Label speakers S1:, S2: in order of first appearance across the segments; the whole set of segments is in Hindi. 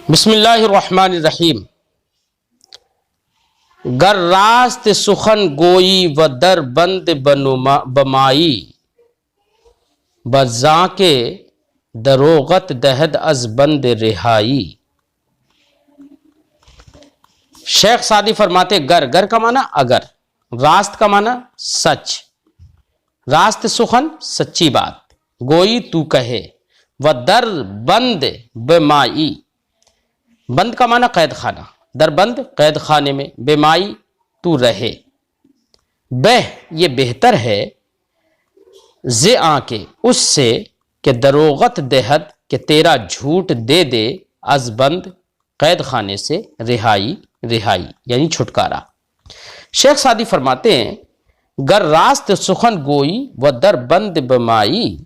S1: बिस्मिल्लाहिर्रहमानिर्रहीम। गर रास्त सुखन गोई व दर बंद बमाई बजा के दरोगत दहद अज बंद रिहाई। शेख सादी फरमाते गर, गर का माना अगर, रास्त का माना सच, रास्त सुखन सच्ची बात, गोई तू कहे, व दर बंद बेमाई, बंद का माना कैद खाना, दर बंद कैद खाने में, बेमाई तू रहे, बह ये बेहतर है, जे आके उससे के दरोगत देहद के तेरा झूठ दे दे, अज बंद कैद खाने से, रिहाई रिहाई यानी छुटकारा। शेख सादी फरमाते हैं गर रास्त सुखन गोई व दर बंद बमाई,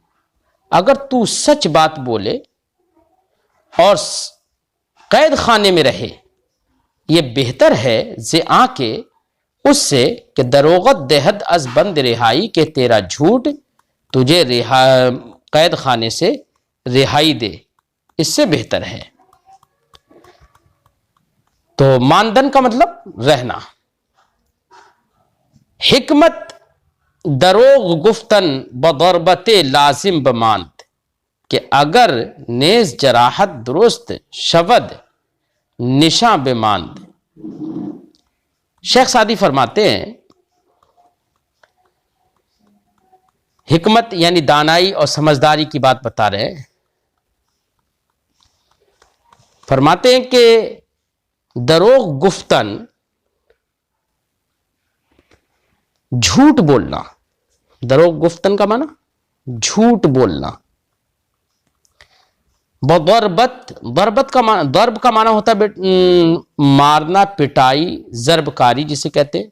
S1: अगर तू सच बात बोले और कैद खाने में रहे, ये बेहतर है जे आके उससे कि दरोगत देहद अज बंद रिहाई, के तेरा झूठ तुझे कैद खाने से रिहाई दे, इससे बेहतर है। तो मानदन का मतलब रहना। हिकमत दरोग गुफ्तन बदरबते लाजिम बमांद, कि अगर नेज जराहत दुरुस्त शवद निशा बेमांद। शेख सादी फरमाते हैं हिकमत यानी दानाई और समझदारी की बात बता रहे हैं। फरमाते हैं कि दरोग गुफ्तन झूठ बोलना, दरोग गुफ्तन का माना झूठ बोलना, बदरबत, दरबत का माना, दर्ब का माना होता है मारना, पिटाई, जरबकारी जिसे कहते हैं।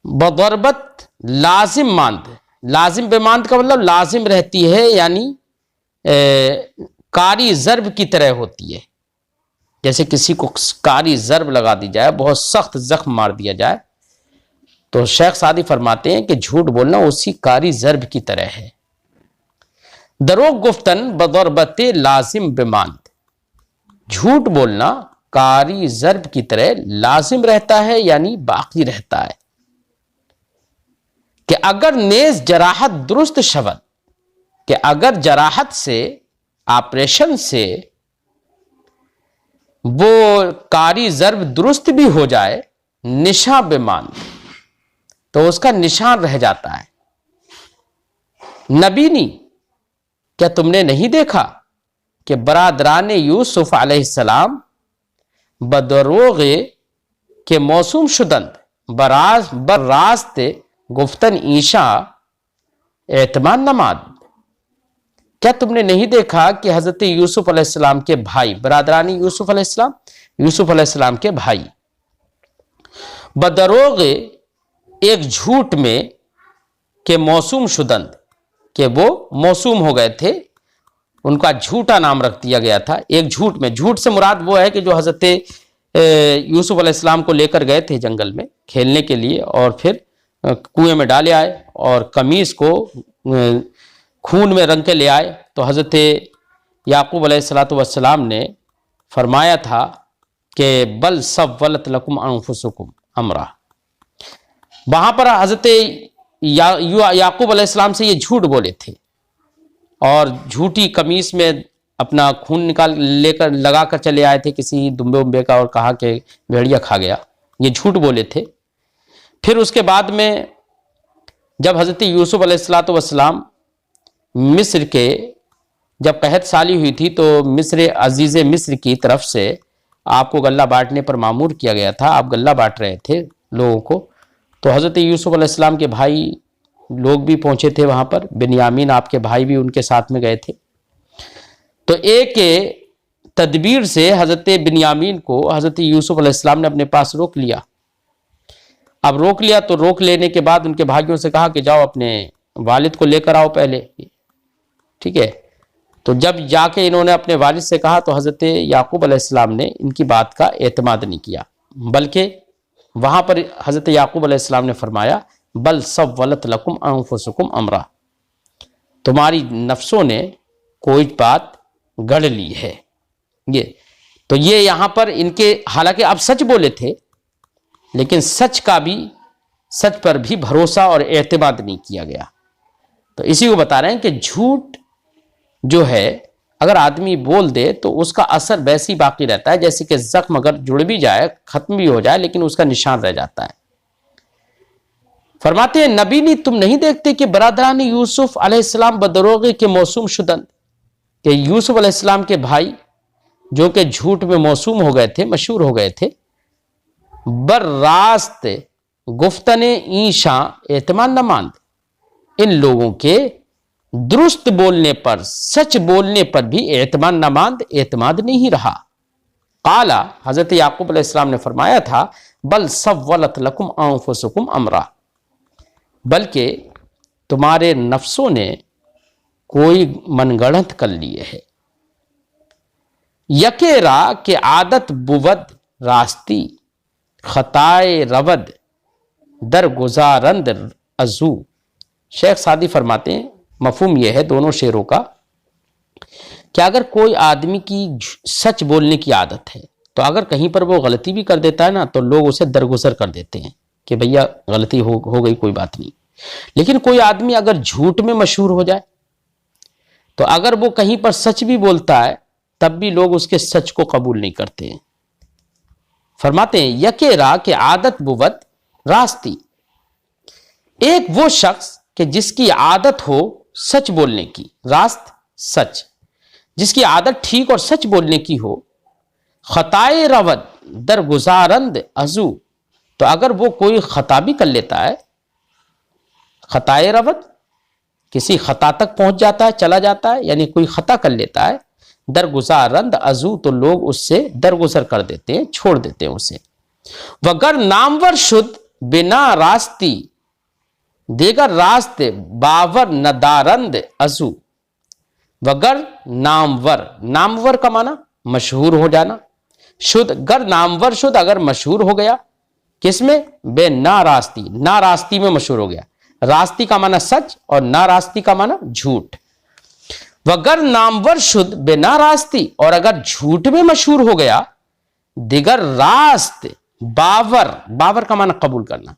S1: बदरबत लाजिम मांद, लाजिम बेमांद का मतलब लाजिम रहती है, यानी कारी जर्ब की तरह होती है। जैसे किसी को कारी जर्ब लगा दी जाए, बहुत सख्त जख्म मार दिया जाए, तो शेख सादी फरमाते हैं कि झूठ बोलना उसी कारी जर्ब की तरह है। दरोग गुफ्तन बदरबते लाजिम बेमांद, झूठ बोलना कारी जर्ब की तरह लाजिम रहता है, यानी बाकी रहता है। कि अगर नेज जराहत दुरुस्त शवद, कि अगर जराहत से, ऑपरेशन से वो कारी जर्ब दुरुस्त भी हो जाए, निशा बेमान, तो उसका निशान रह जाता है। नबीनी, क्या तुमने नहीं देखा कि बरादरान यूसुफ अलैहिस्सलाम बदरोगे के मौसूम शुदंद बरास्त गुफ्तन ईशा एतमान नमाद। क्या तुमने नहीं देखा कि हजरत यूसुफ अलैहिस्सलाम के भाई, बरादरानी यूसुफ अलैहिस्सलाम, यूसुफ अलैहिस्सलाम के भाई बदरोगे एक झूठ में के मौसूम शुदंद, कि वो मौसूम हो गए थे, उनका झूठा नाम रख दिया गया था। एक झूठ में, झूठ से मुराद वो है कि जो हजरत यूसुफ अलैहिस्सलाम को लेकर गए थे जंगल में खेलने के लिए, और फिर कुएं में डाले आए और कमीज को खून में रंग के ले आए, तो हजरत याकूब अलैहिस्सलातु वस्सलाम ने फरमाया था कि बल सव्वलत लकुम अनफुसुकुम अमरा। वहां पर हजरत याकूब अलैहिस्सलाम से ये झूठ बोले थे और झूठी कमीज में अपना खून निकाल लेकर लगा कर चले आए थे किसी दुम्बे उम्बे का, और कहा कि भेड़िया खा गया, ये झूठ बोले थे। फिर उसके बाद में जब हजरत यूसुफ अलैहिस्सलातु वस्सलाम मिस्र के जब कहत साली हुई थी, तो मिस्र अजीज़ मिस्र की तरफ से आपको गल्ला बांटने पर मामूर किया गया था, आप गल्ला बांट रहे थे लोगों को। तो हजरत यूसुफ अलैहिस्सलाम के भाई लोग भी पहुंचे थे वहां पर, बिन्यामीन आपके भाई भी उनके साथ में गए थे। तो एक तदबीर से हजरत बिन्यामीन को हजरत यूसुफ अलैहिस्सलाम ने अपने पास रोक लिया। अब रोक लिया तो रोक लेने के बाद उनके भाइयों से कहा कि जाओ अपने वालिद को लेकर आओ पहले, ठीक है। तो जब जाके इन्होंने अपने वालिद से कहा, तो हजरत याकूब अलैहिस्सलाम ने इनकी बात का एतमाद नहीं किया, बल्कि वहां पर हजरत याकूब अलैहिस्सलाम ने फरमाया बल सव्वलत लकुम अनफुसुकुम अमरा, तुम्हारी नफ्सों ने कोई बात गढ़ ली है, ये यहां पर इनके, हालांकि अब सच बोले थे, लेकिन सच पर भी भरोसा और एतमाद नहीं किया गया। तो इसी को बता रहे हैं कि झूठ जो है अगर आदमी बोल दे तो उसका असर वैसे ही बाकी रहता है जैसे कि जख्म अगर जुड़ भी जाए, खत्म भी हो जाए, लेकिन उसका निशान रह जाता है। फरमाते हैं नबी ने, तुम नहीं देखते कि बरादरान यूसुफ अलैहिस्सलाम बदरोगे के मौसूम शुदन, कि यूसुफ अलैहिस्सलाम के भाई जो कि झूठ में मौसूम हो गए थे, मशहूर हो गए थे, बर रास्त गुफ्तने ईशा एतमान न मांद, इन लोगों के दुरुस्त बोलने पर, सच बोलने पर भी एतमान न मांद, एतमाद नहीं रहा। काला, हजरत याकूब अलैहिस्सलाम ने फरमाया था, बल सव्वलत लकुम अनफुसुकुम अमरा, बल्कि तुम्हारे नफ्सों ने कोई मनगढ़ंत कर लिए है। यकेरा के आदत बुवद रास्ती, खताए रवद दर गुजारंद अजू। शेख सादी फरमाते हैं मफहूम यह है दोनों शेरों का कि अगर कोई आदमी की सच बोलने की आदत है तो अगर कहीं पर वो गलती भी कर देता है ना तो लोग उसे दरगुजर कर देते हैं कि भैया गलती हो गई, कोई बात नहीं। लेकिन कोई आदमी अगर झूठ में मशहूर हो जाए तो अगर वो कहीं पर सच भी बोलता है तब भी लोग उसके सच को कबूल नहीं करते हैं। फरमाते हैं यकेरा के आदत बुवत रास्ती, एक वो शख्स कि जिसकी आदत हो सच बोलने की, रास्त सच, जिसकी आदत ठीक और सच बोलने की हो, खताए रवद दर गुजारंद अजू, तो अगर वो कोई खता भी कर लेता है, खताए रवद किसी खता तक पहुंच जाता है, चला जाता है, यानी कोई खता कर लेता है, दरगुजारंद अजू, तो लोग उससे दरगुजर कर देते हैं, छोड़ देते हैं उसे। वगर नामवर शुद्ध बिना रास्ती देगर रास्ते बावर नदारंद अजू, वगर नामवर, नामवर का माना मशहूर हो जाना, शुद्ध गर नामवर शुद्ध अगर मशहूर हो गया किसमें, बे ना रास्ती, ना रास्ती में मशहूर हो गया। रास्ती का माना सच और ना रास्ती का माना झूठ। वगर नामवर शुद्ध बिना रास्ती, और अगर झूठ में मशहूर हो गया, दिगर रास्त बावर, बावर का माना कबूल करना,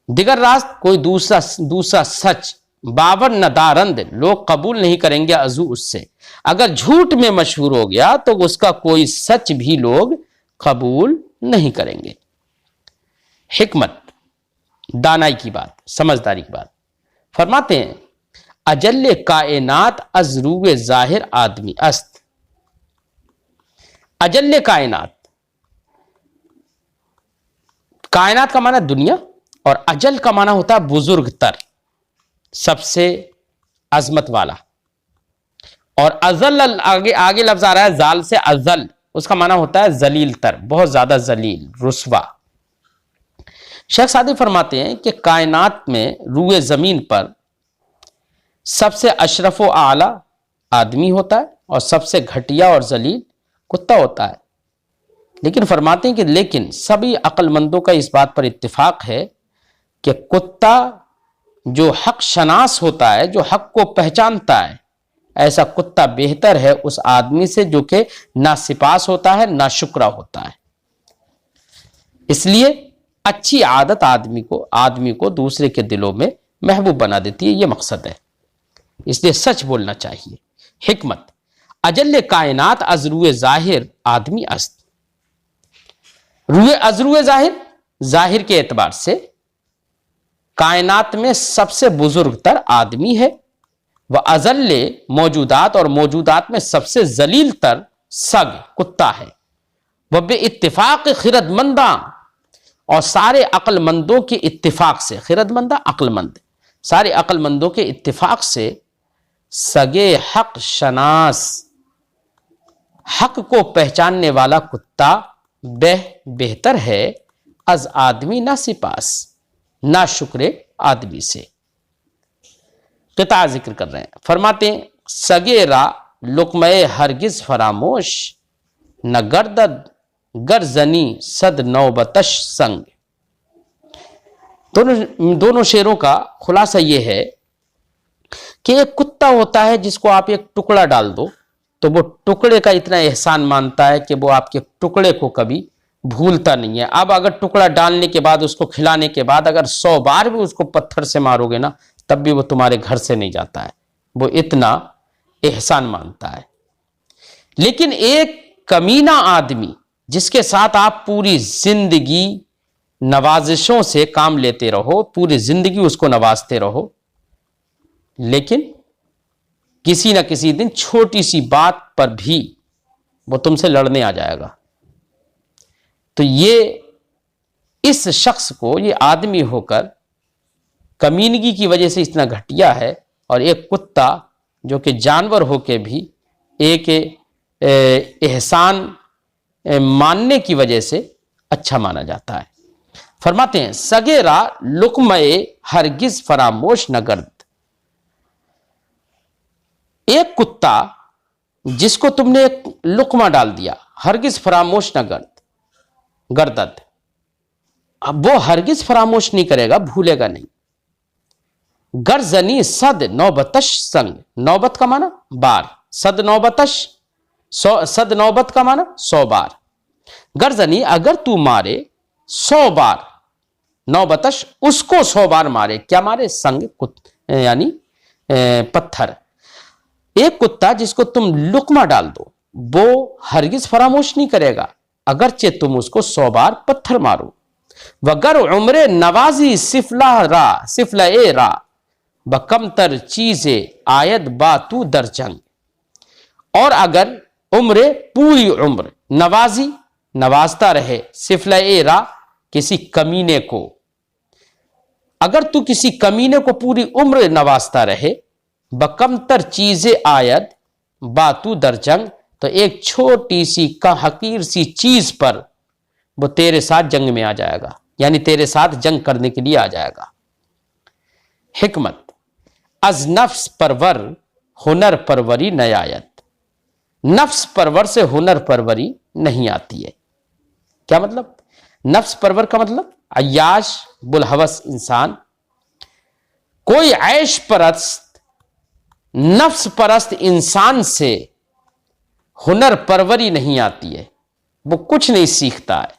S1: दिगर रास्त कोई दूसरा सच, बावर नदारंद लोग कबूल नहीं करेंगे अजू उससे। अगर झूठ में मशहूर हो गया तो उसका कोई सच भी लोग कबूल नहीं करेंगे। हिकमत, दानाई की बात, समझदारी की बात। फरमाते हैं अजल्ले कायनात अजरूए जाहिर आदमी अस्त, अजल्ले कायनात, कायनात का माना दुनिया और अजल का माना होता है बुजुर्ग तर, सबसे अजमत वाला। और अजल आगे लफ्ज आ रहा है जाल से अजल, उसका माना होता है जलील तर, बहुत ज्यादा जलील, रुस्वा। शेख सादी फरमाते हैं कि कायनात में रूए जमीन पर सबसे अशरफ व आला आदमी होता है और सबसे घटिया और जलील कुत्ता होता है। लेकिन फरमाते हैं कि लेकिन सभी अक्लमंदों का इस बात पर इत्तिफाक है कि कुत्ता जो हक शनास होता है, जो हक को पहचानता है, ऐसा कुत्ता बेहतर है उस आदमी से जो कि ना सिपास होता है ना शुक्रा होता है। इसलिए अच्छी आदत आदमी को दूसरे के दिलों में महबूब बना देती है, यह मकसद है। इसलिए सच बोलना चाहिए। हिकमत, अजल्ले कायनात अजरुए जाहिर आदमी अस्त, अजरुए जाहिर, जाहिर के एतबार से कायनात में सबसे बुजुर्ग तर आदमी है। वह अजल्ले मौजूदात, और मौजूदात में सबसे जलील तर सग कुत्ता है। वह बे इत्तिफाक खिरदमंदा, और सारे अक्लमंदों के इत्तिफाक से, खिरदमंदा अक्लमंद, सारे अक्लमंदों के इत्तिफाक से सगे हक शनास, हक को पहचानने वाला कुत्ता बेहतर है अज आदमी ना सिपास, ना शुक्रे आदमी से। किता जिक्र कर रहे हैं, फरमाते हैं सगेरा लुकमे हरगिज फरामोश, न गर्दद गरजनी सद नौबतश संग। दोनों शेरों का खुलासा यह है कि एक कुत्ता होता है जिसको आप एक टुकड़ा डाल दो तो वो टुकड़े का इतना एहसान मानता है कि वो आपके टुकड़े को कभी भूलता नहीं है। अब अगर टुकड़ा डालने के बाद, उसको खिलाने के बाद अगर 100 बार भी उसको पत्थर से मारोगे ना, तब भी वो तुम्हारे घर से नहीं जाता है। वो इतना एहसान मानता है। लेकिन एक कमीना आदमी जिसके साथ आप पूरी जिंदगी नवाजिशों से काम लेते रहो, पूरी जिंदगी उसको नवाजते रहो, लेकिन किसी ना किसी दिन छोटी सी बात पर भी वो तुमसे लड़ने आ जाएगा, तो ये इस शख्स को, ये आदमी होकर कमीनगी की वजह से इतना घटिया है। और एक कुत्ता जो कि जानवर होके भी एक एहसान मानने की वजह से अच्छा माना जाता है। फरमाते हैं, सगेरा लुकमए हरगिज फरामोश न गर्द। एक कुत्ता जिसको तुमने एक लुकमा डाल दिया, हरगिज फरामोश न गर्दत, अब वो हरगिज फरामोश नहीं करेगा, भूलेगा नहीं। गर्जनी सद नौबतश संग, नौबत का माना बार, सद नौबतश, सद नौबत का माना 100 बार। गर्जनी अगर तू मारे 100 बार, नौबतश उसको 100 बार मारे, क्या मारे? संग, यानी पत्थर। एक कुत्ता जिसको तुम लुकमा डाल दो, वो हरगिज फरामोश नहीं करेगा, अगरचे तुम उसको 100 बार पत्थर मारो। वगर उम्रे नवाजी सिफला ए रा बकमतर चीजे आयत बातू दरजंग। और अगर उम्रे, पूरी उम्र, नवाजी नवाजता रहे, सिफला ए रा किसी कमीने को, अगर तू किसी कमीने को पूरी उम्र नवाजता रहे, बकमतर चीजें आयत बातू दरजंग, तो एक छोटी सी का हकीर सी चीज पर वो तेरे साथ जंग में आ जाएगा, यानी तेरे साथ जंग करने के लिए आ जाएगा। हिकमत, अज नफ्स परवर हुनर परवरी न आयत। नफ्स परवर से हुनर परवरी नहीं आती है। क्या मतलब? नफ्स परवर का मतलब अय्याश बुलहवस इंसान, कोई ऐश परस्त, नफ्स परस्त इंसान से हुनर परवरी नहीं आती है, वो कुछ नहीं सीखता है।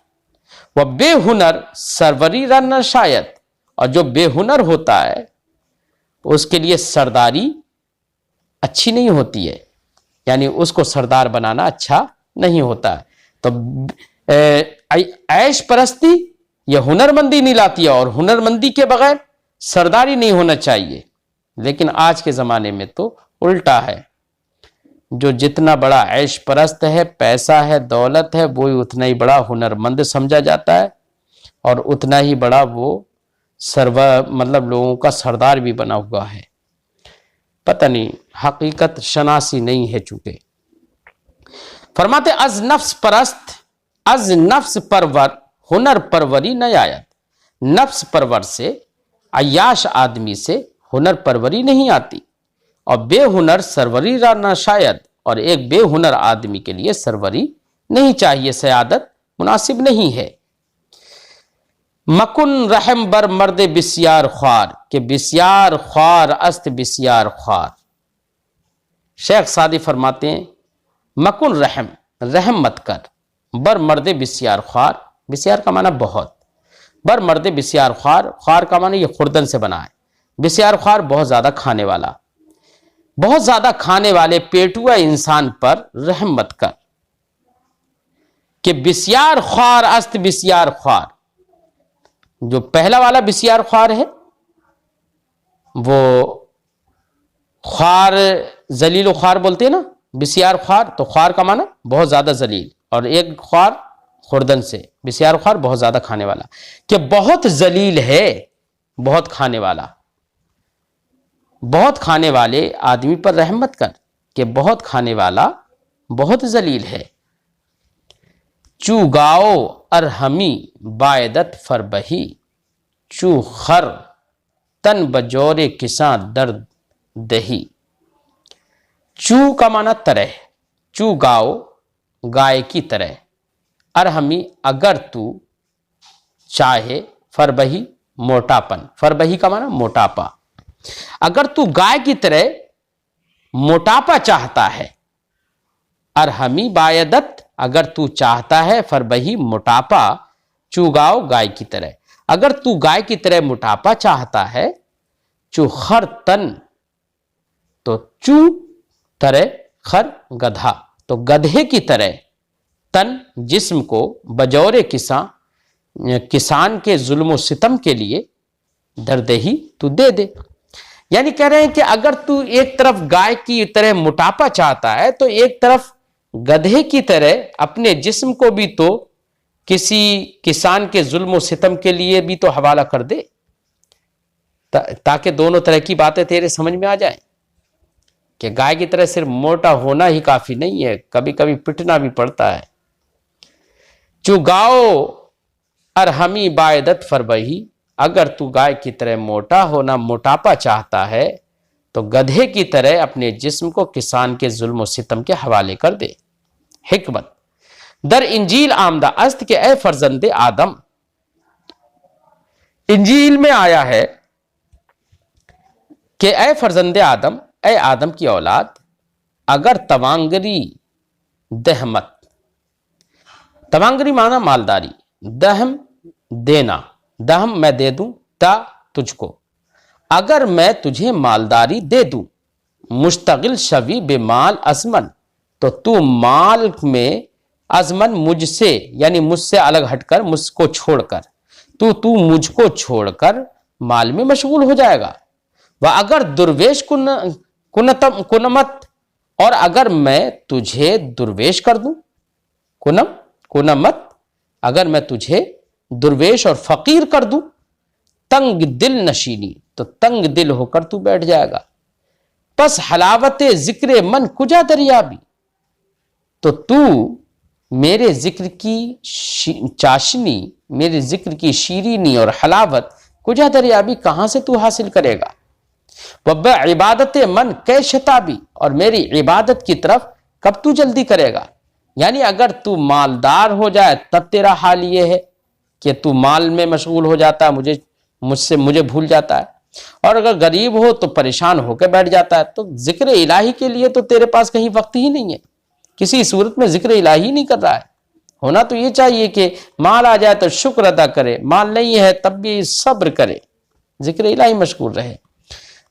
S1: वह बेहुनर सरवरी रन शायद, और जो बेहुनर होता है उसके लिए सरदारी अच्छी नहीं होती है, यानी उसको सरदार बनाना अच्छा नहीं होता है। तो ऐश परस्ती यह हुनरमंदी नहीं लाती है, और हुनरमंदी के बगैर सरदारी नहीं होना चाहिए। लेकिन आज के ज़माने में तो उल्टा है, जो जितना बड़ा ऐश परस्त है, पैसा है, दौलत है, वो उतना ही बड़ा हुनरमंद समझा जाता है, और उतना ही बड़ा वो मतलब लोगों का सरदार भी बना हुआ है। पता नहीं, हकीकत शनासी नहीं है चूंकि। फरमाते अज नफ्स परस्त, अज नफ्स परवर हुनर परवरी न आयत। नफ्स परवर से, अय्याश आदमी से हुनर परवरी नहीं आती, और बेहुनर सरवरी न शायद, और एक बेहुनर आदमी के लिए सरवरी नहीं चाहिए, सयादत मुनासिब नहीं है। मकुन रहम बर मर्द बिस्यार ख्वार, के बिस्यार ख्वार अस्त बिस्यार ख्वार। शेख सादी फरमाते हैं, मकुन रहम, रहम मत कर, बर मर्द बिस्यार ख्वार, बिस्यार का माना बहुत, बर मर्द बिस्यार ख्वार, ख्वार का माना ये खुर्दन से बना है, बिस्यार ख्वार बहुत ज्यादा खाने वाला, बहुत ज्यादा खाने वाले पेटुआ इंसान पर रहम मत कर। कि बिस्यार ख्वार अस्त बिस्यार ख्वार, जो पहला वाला बिस्यार ख्वार है वो ख्वार जलील ख्वार बोलते हैं ना, बिस्यार ख्वार, तो ख्वार का माना बहुत ज्यादा जलील, और एक ख्वार खुर्दन से, बिस्यार ख्वार बहुत ज्यादा खाने वाला। कि बहुत जलील है, बहुत खाने वाला, बहुत खाने वाले आदमी पर रहम मत कर, कि बहुत खाने वाला बहुत जलील है। चू गाओ अरहमी बायदत फरबही, चू खर तन बजोरे किसा दर्द दही। चू का माना तरह, चू गाओ गाय की तरह, अरहमी अगर तू चाहे, फरबही मोटापन, फरबही का माना मोटापा, अगर तू गाय की तरह मोटापा चाहता है, अरहमी बायदत, अगर तू चाहता है, फरबही मोटापा, चुगाओ गाय की तरह, अगर तू गाय की तरह मोटापा चाहता है, चुखर तन, तो चू तरह, खर गधा, तो गधे की तरह, तन जिस्म को, बजौरे किसान के जुल्म सितम के लिए दरदेही तू दे दे। यानी कह रहे हैं कि अगर तू एक तरफ गाय की तरह मोटापा चाहता है तो एक तरफ गधे की तरह अपने जिस्म को भी तो किसी किसान के जुल्म सितम के लिए भी तो हवाला कर दे, ताकि दोनों तरह की बातें तेरे समझ में आ जाएं कि गाय की तरह सिर्फ मोटा होना ही काफी नहीं है, कभी कभी पिटना भी पड़ता है। चुगाओ अरहमी बायदत फरबही, अगर तू गाय की तरह मोटा होना, मोटापा चाहता है तो गधे की तरह अपने जिस्म को किसान के जुल्म सितम के हवाले कर दे। हिकमत दर इंजील आमदा अस्त के ए फर्जंदे आदम, इंजील में आया है कि ए फर्जंदे आदम, ए आदम की औलाद, अगर तवांगरी दहमत, तवांगरी माना मालदारी, दहम देना, दहम मैं दे दूं, ता तुझको, अगर मैं तुझे मालदारी दे दूं, मुश्तगिल शवी बेमाल अजमन, तो तू माल में अजमन मुझसे, यानी मुझसे अलग हटकर, मुझको छोड़कर, तू मुझको छोड़कर माल में मशगूल हो जाएगा। वह अगर दुर्वेश कुनमत, और अगर मैं तुझे दुर्वेश कर दूं, कुनमत, अगर मैं तुझे दुर्वेश और फकीर कर दूं, तंग दिल नशीनी, तो तंग दिल होकर तू बैठ जाएगा। बस हलावत जिक्र मन कुजा दरियाबी, तो तू मेरे जिक्र की चाशनी, मेरे जिक्र की शीरीनी और हलावत कुजा दरियाबी कहां से तू हासिल करेगा। वब्बा इबादत मन कै शताबी, और मेरी इबादत की तरफ कब तू जल्दी करेगा। यानी अगर तू मालदार हो जाए तब तेरा हाल ये है कि तू माल में मशगूल हो जाता है, मुझे भूल जाता है, और अगर गरीब हो तो परेशान होकर बैठ जाता है। तो जिक्र इलाही के लिए तो तेरे पास कहीं वक्त ही नहीं है, किसी सूरत में जिक्र इलाही नहीं कर रहा है। होना तो ये चाहिए कि माल आ जाए तो शुक्र अदा करे, माल नहीं है तब भी सब्र करे, जिक्र इलाही मशगूल रहे।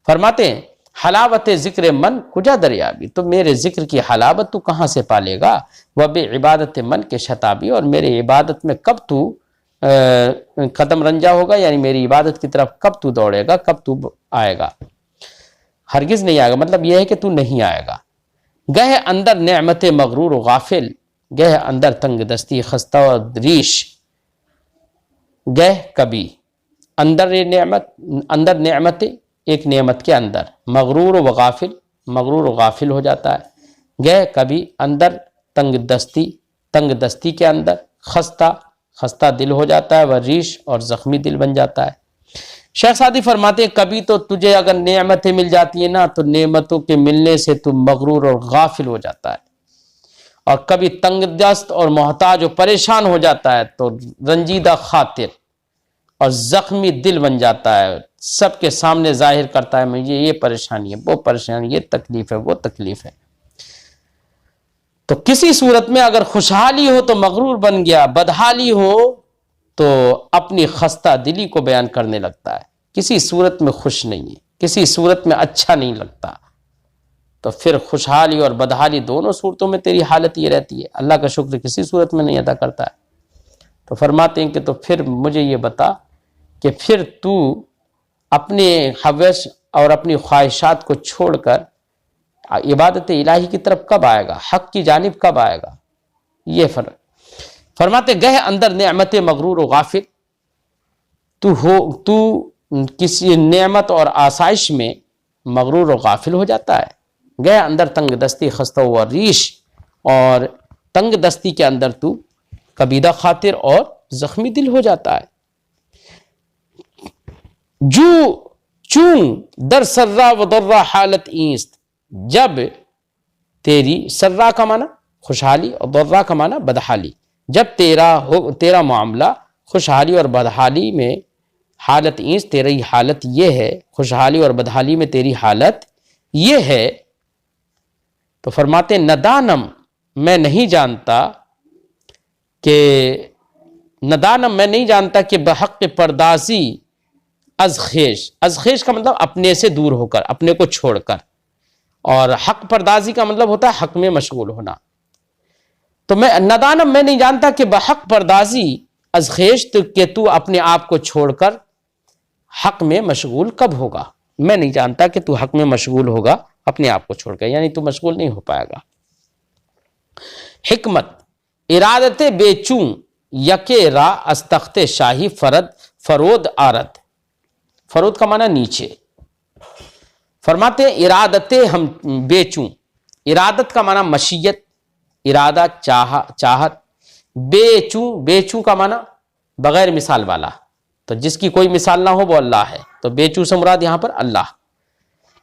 S1: फरमाते हैं हलावत जिक्र मन कुजा दरियाबी, तो मेरे जिक्र की हलावत तू कहां से पालेगा। वह बे इबादत मन के शताबी, और मेरे इबादत में कब तू कदम रंजा होगा, यानी मेरी इबादत की तरफ कब तू दौड़ेगा, कब तू आएगा। हरगिज नहीं आएगा, मतलब यह है कि तू नहीं आएगा। गह अंदर नेमत मगरूर गाफिल, गह अंदर तंग दस्ती खस्ता और रीश, गह कभी अंदर नेमत, अंदर नेमत एक नेमत के अंदर, मगरूर व गाफिल, मगरूर व गाफिल हो जाता है। गह कभी अंदर तंग दस्ती के अंदर, खस्ता दिल हो जाता है, वह रीश और जख्मी दिल बन जाता है। शेख सादी फरमाते हैं कभी तो तुझे अगर नेमतें मिल जाती है ना, तो नेमतों के मिलने से तू मगरूर और गाफिल हो जाता है, और कभी तंगदस्त और मोहताज और परेशान हो जाता है तो रंजीदा खातिर और जख्मी दिल बन जाता है, सबके सामने जाहिर करता है मुझे ये परेशानी है, वो परेशानी, ये तकलीफ है, वो तकलीफ है। तो किसी सूरत में अगर खुशहाली हो तो मगरूर बन गया, बदहाली हो तो अपनी खस्ता दिली को बयान करने लगता है, किसी सूरत में खुश नहीं है, किसी सूरत में अच्छा नहीं लगता। तो फिर खुशहाली और बदहाली दोनों सूरतों में तेरी हालत ये रहती है, अल्लाह का शुक्र किसी सूरत में नहीं अदा करता है। तो फरमाते हैं कि तो फिर मुझे ये बता कि फिर तू अपने हवस और अपनी ख्वाहिशात को छोड़कर इबादत इलाही की तरफ कब आएगा, हक की जानिब कब आएगा। ये फरमाते गह अंदर नेमत मगरूर व गाफिल, तू किसी नेमत और आसाइश में मगरूर व गाफिल हो जाता है। गह अंदर तंग दस्ती खस्ता व रीश, और तंग दस्ती के अंदर तू कबीदा खातिर और जख्मी दिल हो जाता है। चूं दर सर्रा व दर्रा हालत ईस्त, जब तेरी सर्रा का माना खुशहाली और दर्रा का माना बदहाली, जब तेरा मामला खुशहाली और बदहाली में, हालत ईस्त तेरी हालत ये है, खुशहाली और बदहाली में तेरी हालत ये है। तो फरमाते नदानम मैं नहीं जानता कि नदानम मैं नहीं जानता कि बहक परदाजी अजखेश, अजखेश का मतलब अपने से दूर होकर, अपने को छोड़कर, और हक परदाजी का मतलब होता है हक में मशगूल होना। तो मैं नदानम मैं नहीं जानता कि बहक परदाजी अजखेश, तो कि तू अपने आप को छोड़कर हक में मशगूल कब होगा। मैं नहीं जानता कि तू हक में मशगूल होगा अपने आप को छोड़कर, यानी तू मशगूल नहीं हो पाएगा। हिकमत, इरादत बेचूं यके रा अस्तख्ते शाही फरद फरोद आरद। फरोद का माना नीचे। फरमाते हैं इरादते हम बेचूं, इरादत का माना मशीयत, इरादा चाहत। बेचूं, बेचूं का माना बगैर मिसाल वाला, तो जिसकी कोई मिसाल ना हो वो अल्लाह है, तो बेचूं से मुराद यहां पर अल्लाह।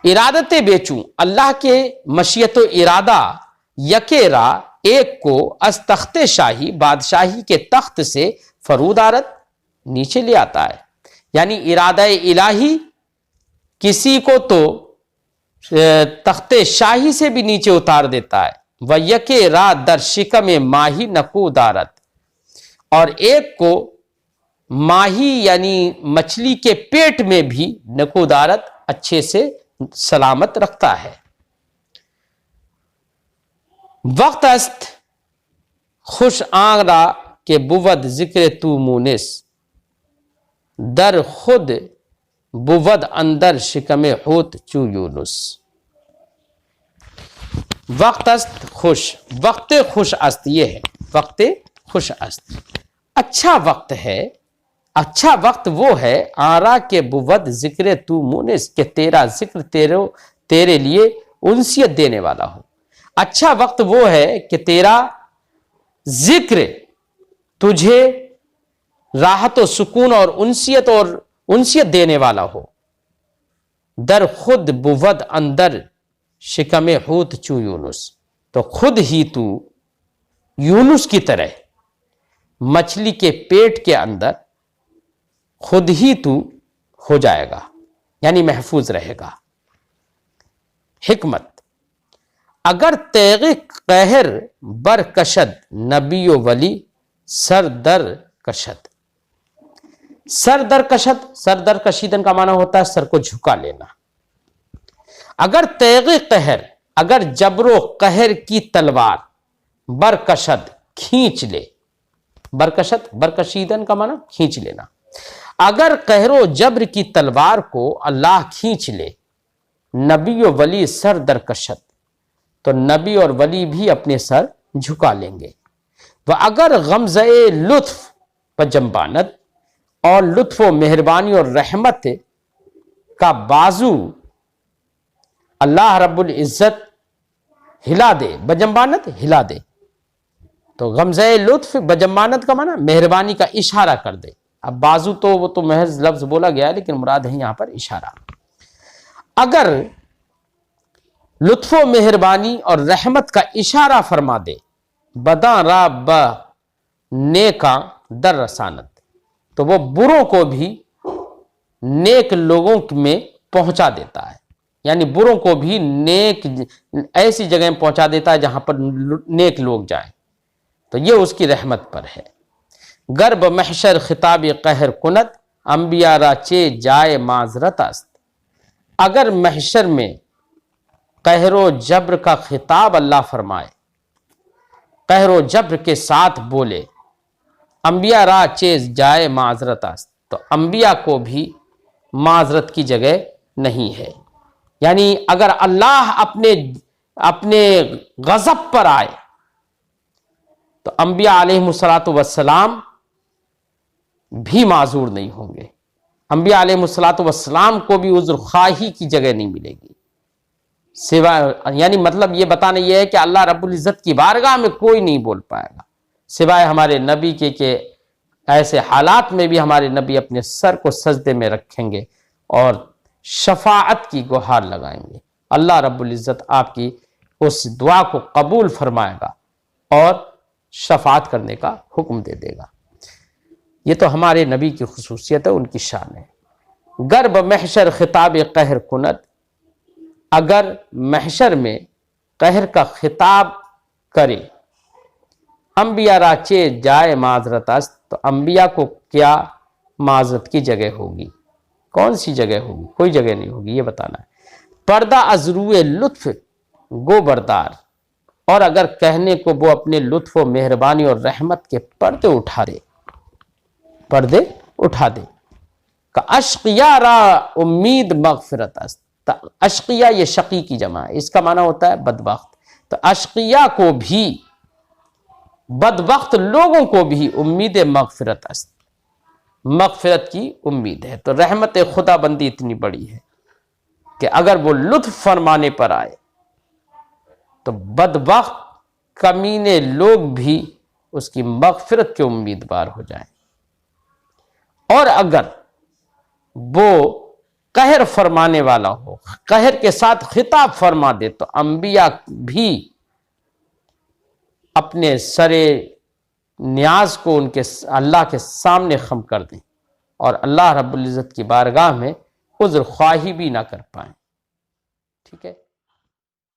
S1: इरादते बेचूं, अल्लाह के मशीयत इरादा यकेरा एक को अस्तख्ते शाही बादशाही के तख्त से फरूद आरत नीचे ले आता है। यानी इरादा इलाही किसी को तो तख्ते शाही से भी नीचे उतार देता है। व यके रा दर शिकम माही नकूदारत, और एक को माही यानी मछली के पेट में भी नकूदारत अच्छे से सलामत रखता है। वक्त अस्त खुश आंगरा के बुवद जिक्र तू मुनिस, दर खुद बुवद अंदर शिकमे होत चू यूनुस। वक्त अस्त खुश, वक्त खुश अस्त ये है, वक्त खुश अस्त अच्छा वक्त है। अच्छा वक्त वो है आरा के बुवद जिक्र तू मुनिस, के तेरा जिक्र तेरे लिए उनसियत देने वाला हो। अच्छा वक्त वो है कि तेरा जिक्र तुझे राहत और सुकून और उनसियत देने वाला हो। दर खुद बुवद अंदर शिकमे होत चू यूनुस, तो खुद ही तू यूनुस की तरह मछली के पेट के अंदर खुद ही तू हो जाएगा, यानी महफूज रहेगा। हिकमत, अगर तेगे कहर बर कशद नबी वली सर दर कशद। सर दर कशद, सर दर कशीदन का माना होता है सर को झुका लेना। अगर तेगे कहर, अगर जबरो कहर की तलवार बरकशद खींच ले, बरकशद बरकशीदन का माना खींच लेना। अगर कहरो जब्र की तलवार को अल्लाह खींच ले, नबी और वली सर दर कशद, तो नबी और वली भी अपने सर झुका लेंगे। वह अगर गमज़े लुत्फ व जम्बानत, और लुत्फ व मेहरबानी और रहमत का बाजू अल्लाह रब्बुल इज्जत हिला दे, बजम्बानत हिला दे, तो गमज़े लुत्फ बजम्बानत का माना मेहरबानी का इशारा कर दे। अब बाजू तो वो तो महज लफ्ज बोला गया है, लेकिन मुराद है यहां पर इशारा। अगर लुत्फ मेहरबानी और रहमत का इशारा फरमा दे, बदा रा ब नेका दर रसानत, तो वो बुरों को भी नेक लोगों में पहुंचा देता है, यानी बुरों को भी नेक ऐसी जगह में पहुंचा देता है जहां पर नेक लोग जाएं, तो ये उसकी रहमत पर है। गर्ब महशर खिताब कहर कुनत अंबिया राचे जाए माजरत अस्त। अगर महशर में कहरो जब्र का खिताब अल्लाह फरमाए, कहरो जब्र के साथ बोले, अंबिया रा चेज जाए माजरत अस्त, तो अंबिया को भी माजरत की जगह नहीं है। यानी अगर अल्लाह अपने गजब पर आए तो अंबिया अलैहिमुस्सलातु वस्सलाम भी माजूर नहीं होंगे। अंबिया अलैहिमुस्सलातु वस्सलाम को भी उज़्र ख्वाही की जगह नहीं मिलेगी सिवाय, यानी मतलब ये बताना ये है कि अल्लाह रब्बुल इज़्ज़त की बारगाह में कोई नहीं बोल पाएगा सिवाय हमारे नबी के ऐसे हालात में भी हमारे नबी अपने सर को सजदे में रखेंगे और शफाअत की गुहार लगाएंगे। अल्लाह रब्बुल इज़्ज़त आपकी उस दुआ को कबूल फरमाएगा और शफाअत करने का हुक्म दे देगा। ये तो हमारे नबी की खुसूसियत है, उनकी शान है। गर्ब महशर खिताब कहर कुनत, अगर महशर में कहर का खिताब करे, अम्बिया राचे जाए माजरत अस्त, तो अम्बिया को क्या माजरत की जगह होगी? कौन सी जगह होगी? कोई जगह नहीं होगी, ये बताना है। पर्दा अजरुए लुत्फ गो बरदार, और अगर कहने को वो अपने लुत्फ व मेहरबानी और रहमत के पर्दे उठा दे, पर्दे उठा दे। का अशकिया रा उम्मीद मगफिरत अस्त, अशकिया ये शकी की जमा है, इसका माना होता है बदबख्त। तो अशकिया को भी, बदबख्त लोगों को भी उम्मीद मगफिरत अस्त, मगफिरत की उम्मीद है। तो रहमत खुदाबंदी इतनी बड़ी है कि अगर वो लुत्फ फरमाने पर आए तो बदबख्त कमीने लोग भी उसकी मगफिरत के उम्मीदवार हो जाएं। और अगर वो कहर फरमाने वाला हो, कहर के साथ खिताब फरमा दे, तो अंबिया भी अपने सरे न्याज को उनके अल्लाह के सामने खम कर दें और अल्लाह रब्बुल इज़्ज़त की बारगाह में उज़्र ख्वाही भी ना कर पाएं। ठीक है।